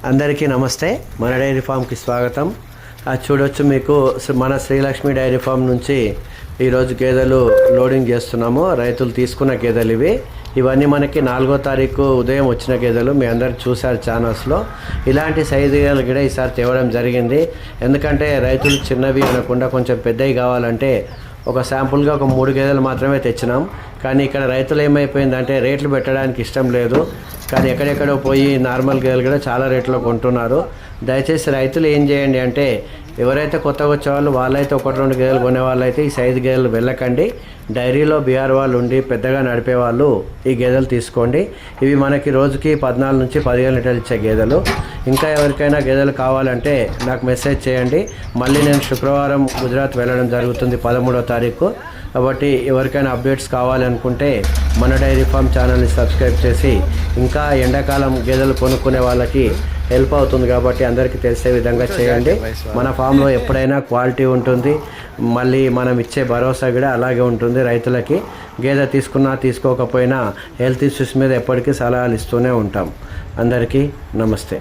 అందరికీ నమస్తే. మన డైరీ ఫామ్కి స్వాగతం. చూడొచ్చు మీకు మన శ్రీలక్ష్మి డైరీ ఫామ్ నుంచి ఈరోజు గేదెలు లోడింగ్ చేస్తున్నాము. రైతులు తీసుకున్న గేదెలు ఇవన్నీ మనకి 4వ తారీఖు ఉదయం వచ్చిన గేదెలు. మీ అందరు చూశారు ఛానల్స్లో. ఇలాంటి సైజు గేదెలు కూడా ఈసారి తేవడం జరిగింది. ఎందుకంటే రైతులు చిన్నవి అనకుండా కొంచెం పెద్దవి కావాలంటే ఒక శాంపుల్గా ఒక 3 గేదెలు మాత్రమే తెచ్చినాం. కానీ ఇక్కడ రైతులు ఏమైపోయిందంటే రేట్లు పెట్టడానికి ఇష్టం లేదు. కానీ ఎక్కడెక్కడో పోయి నార్మల్ గేదెలు కూడా చాలా రేట్లో కొంటున్నారు. దయచేసి రైతులు ఏం చేయండి అంటే, ఎవరైతే కొత్తగా వచ్చేవాళ్ళు వాళ్ళైతే 1-2 గేదెలు కొనే వాళ్ళైతే ఈ సైజు గేదెలు వెళ్ళకండి. డైరీలో బీఆర్ వాళ్ళు ఉండి పెద్దగా నడిపే వాళ్ళు ఈ గేదెలు తీసుకోండి. ఇవి మనకి రోజుకి 14 నుంచి 15 లీటర్లు ఇచ్చే గేదెలు. ఇంకా ఎవరికైనా గేదెలు కావాలంటే నాకు మెసేజ్ చేయండి. మళ్ళీ నేను శుక్రవారం గుజరాత్ వెళ్ళడం జరుగుతుంది 13వ తారీఖు. కాబట్టి ఎవరికైనా అప్డేట్స్ కావాలనుకుంటే మన డైరీ ఫామ్ ఛానల్ని సబ్స్క్రైబ్ చేసి, ఇంకా ఎండాకాలం గేదెలు కొనుక్కునే వాళ్ళకి హెల్ప్ అవుతుంది కాబట్టి అందరికీ తెలిసే విధంగా చేయండి. మన ఫామ్లో ఎప్పుడైనా క్వాలిటీ ఉంటుంది, మళ్ళీ మనం ఇచ్చే భరోసా కూడా అలాగే ఉంటుంది. రైతులకి గేదె తీసుకున్నా తీసుకోకపోయినా హెల్త్ ఇష్యూస్ మీద ఎప్పటికీ సలహాలు ఇస్తూనే ఉంటాం. అందరికీ నమస్తే.